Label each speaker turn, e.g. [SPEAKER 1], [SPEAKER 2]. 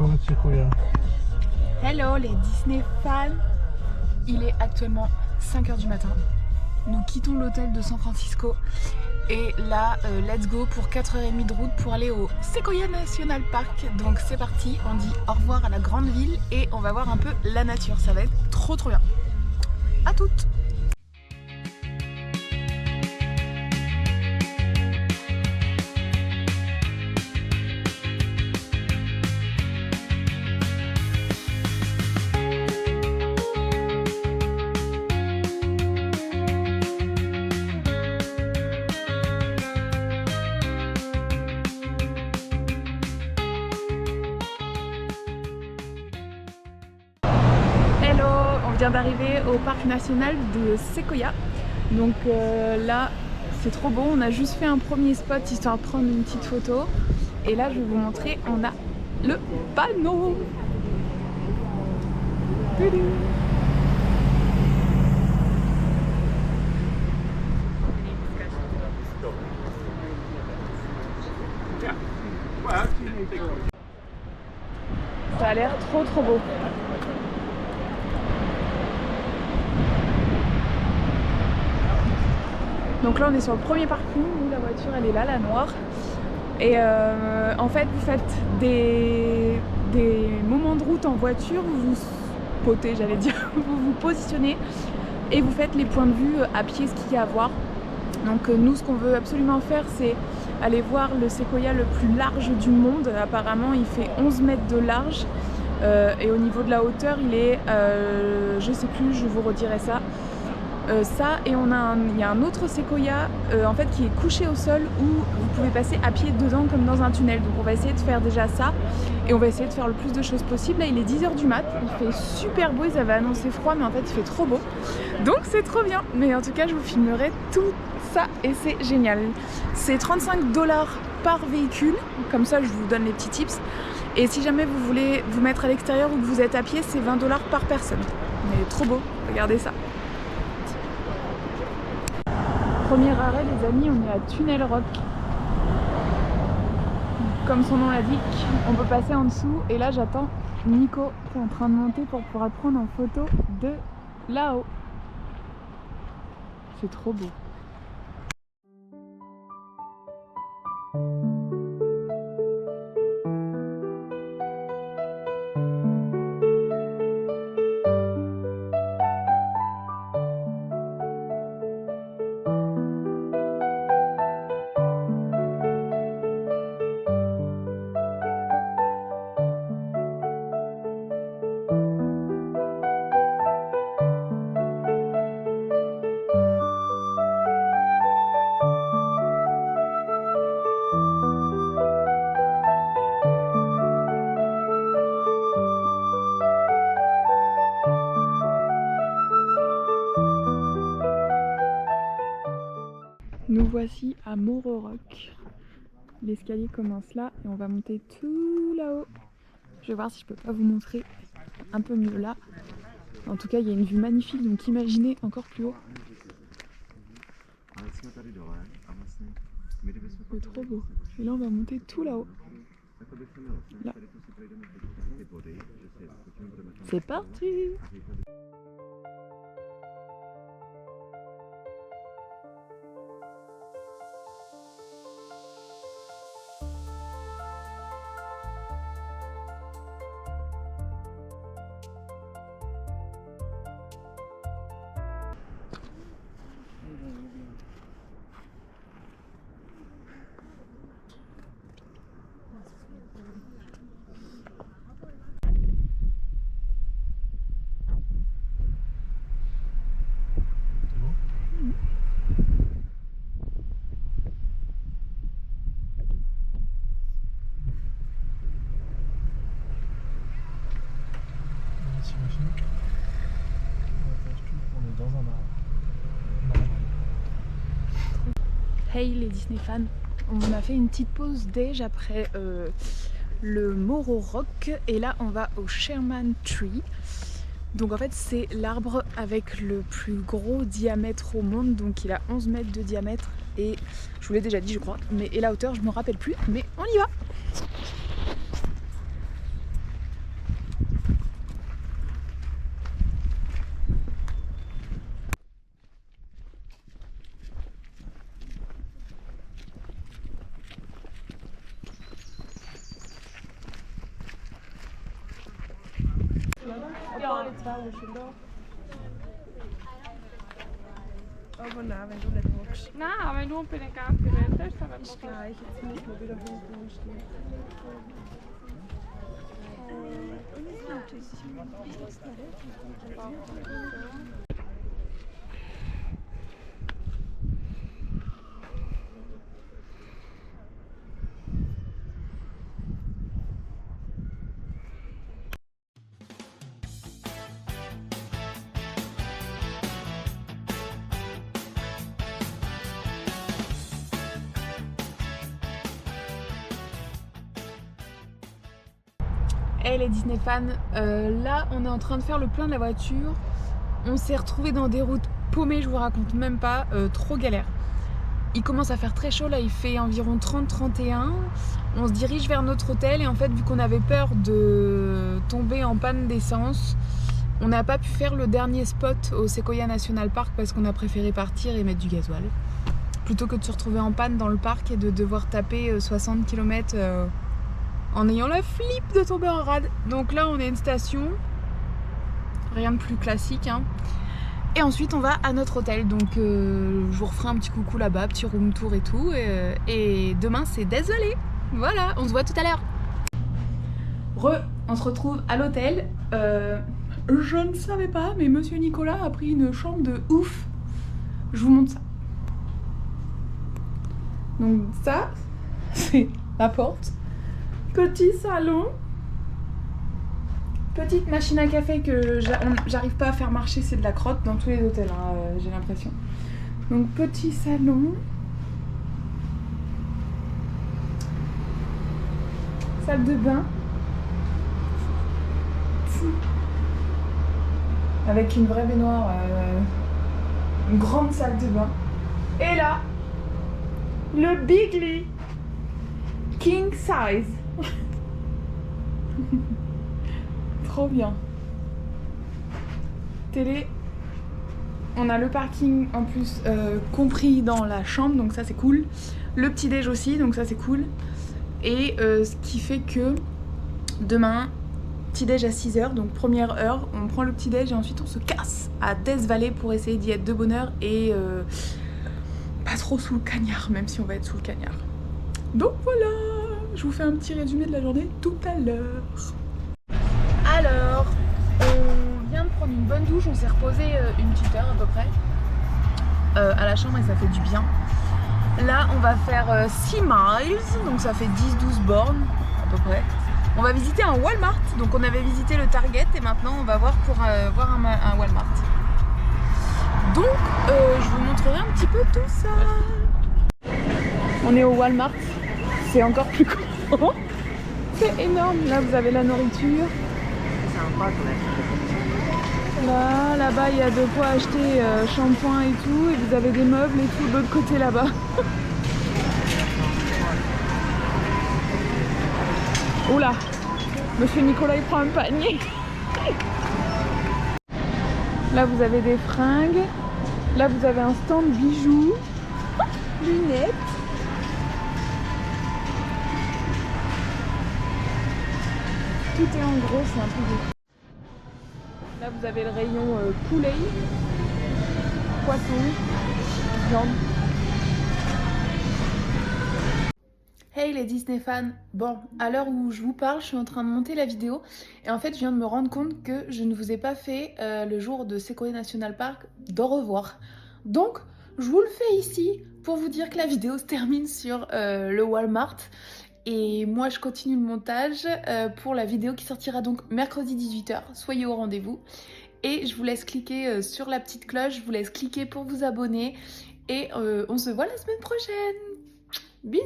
[SPEAKER 1] sur notre séquoia.
[SPEAKER 2] Hello les Disney fans. Il est actuellement 5 h du matin. Nous quittons l'hôtel de San Francisco. Et là, let's go pour 4h30 de route pour aller au Sequoia National Park. Donc c'est parti, on dit au revoir à la grande ville et on va voir un peu la nature. Ça va être trop bien. À toutes. On vient d'arriver au parc national de Sequoia. Donc là c'est trop beau, on a juste fait un premier spot histoire de prendre une petite photo. Et là je vais vous montrer, on a le panneau. Ça a l'air trop beau. Donc là on est sur le premier parking où la voiture elle est là, la noire. Et en fait vous faites des moments de route en voiture, vous vous spotez, j'allais dire, vous vous positionnez et vous faites les points de vue à pied, ce qu'il y a à voir. Donc nous ce qu'on veut absolument faire c'est aller voir le séquoia le plus large du monde. Apparemment il fait 11 mètres de large et au niveau de la hauteur il est, je sais plus, je vous redirai ça. Ça et il y a un autre séquoia en fait qui est couché au sol où vous pouvez passer à pied dedans comme dans un tunnel. Donc on va essayer de faire déjà ça et on va essayer de faire le plus de choses possible. Là il est 10 h du mat, il fait super beau, ils avaient annoncé froid mais en fait il fait trop beau. Donc c'est trop bien, mais en tout cas je vous filmerai tout ça et c'est génial. C'est 35 $ par véhicule, comme ça je vous donne les petits tips. Et si jamais vous voulez vous mettre à l'extérieur ou que vous êtes à pied, c'est 20 $ par personne. Mais trop beau, regardez ça. Premier arrêt les amis, on est à Tunnel Rock. Comme son nom l'indique, on peut passer en dessous et là j'attends Nico qui est en train de monter pour pouvoir prendre en photo de là-haut. C'est trop beau. Nous voici à Mororock. L'escalier commence là et on va monter tout là-haut. Je vais voir si je peux pas vous montrer un peu mieux là. En tout cas, il y a une vue magnifique, donc imaginez encore plus haut. C'est trop beau. Et là, on va monter tout là-haut. Là. C'est parti! Hey les Disney fans, on a fait une petite pause déj après le Mororock et là on va au Sherman Tree. Donc en fait c'est l'arbre avec le plus gros diamètre au monde, donc il a 11 mètres de diamètre et je vous l'ai déjà dit je crois, et la hauteur je me rappelle plus, mais on y va.
[SPEAKER 1] alle 2 schon da. Aber nein, wenn du nicht magst.
[SPEAKER 3] Nein, wenn du bei den Gast gewählt hast, dann wird
[SPEAKER 1] Ist gleich, jetzt muss man wieder hinten stehen.
[SPEAKER 2] Hey les Disney fans, là on est en train de faire le plein de la voiture. On s'est retrouvés dans des routes paumées, je vous raconte même pas, trop galère. Il commence à faire très chaud, là il fait environ 30-31. On se dirige vers notre hôtel et en fait vu qu'on avait peur de tomber en panne d'essence, on n'a pas pu faire le dernier spot au Sequoia National Park parce qu'on a préféré partir et mettre du gasoil. Plutôt que de se retrouver en panne dans le parc et de devoir taper 60 km en ayant la flip de tomber en rade. Donc là on est à une station, rien de plus classique hein. Et ensuite on va à notre hôtel, donc je vous referai un petit coucou là-bas, petit room tour et tout, et demain c'est Death Valley. Voilà, on se voit tout à l'heure. On se retrouve à l'hôtel. Je ne savais pas, mais monsieur Nicolas a pris une chambre de ouf. Je vous montre ça. Donc ça, c'est la porte. Petit salon. Petite machine à café que j'arrive pas à faire marcher, c'est de la crotte dans tous les hôtels, hein, j'ai l'impression. Donc petit salon. Salle de bain. Avec une vraie baignoire, une grande salle de bain. Et là, le big lit. King size. Trop bien. Télé. On a le parking en plus compris dans la chambre, donc ça c'est cool. Le petit déj aussi, donc ça c'est cool. Et ce qui fait que demain, petit déj à 6h, donc première heure, on prend le petit déj et ensuite on se casse à Death Valley pour essayer d'y être de bonne heure et pas trop sous le cagnard, même si on va être sous le cagnard. Donc voilà, je vous fais un petit résumé de la journée tout à l'heure. Alors, on vient de prendre une bonne douche, on s'est reposé une petite heure à peu près à la chambre et ça fait du bien. Là, on va faire 6 miles, donc ça fait 10-12 bornes à peu près. On va visiter un Walmart, donc on avait visité le Target et maintenant on va voir pour voir un Walmart. Donc, je vous montrerai un petit peu tout ça. On est au Walmart, c'est encore plus grand. C'est énorme, là vous avez la nourriture. Là-bas il y a de quoi acheter shampoing et tout, et vous avez des meubles et tout de l'autre côté là-bas. Oula, monsieur Nicolas il prend un panier. Là vous avez des fringues, là vous avez un stand bijoux, lunettes. Tout est en gros, c'est un peu beau. Là vous avez le rayon poulet, poisson, viande. Hey les Disney fans, bon, à l'heure où je vous parle, je suis en train de monter la vidéo et en fait je viens de me rendre compte que je ne vous ai pas fait le jour de Sequoia National Park d'au revoir. Donc je vous le fais ici pour vous dire que la vidéo se termine sur le Walmart. Et moi je continue le montage pour la vidéo qui sortira donc mercredi 18h, soyez au rendez-vous. Et je vous laisse cliquer sur la petite cloche, je vous laisse cliquer pour vous abonner. Et on se voit la semaine prochaine. Bisous.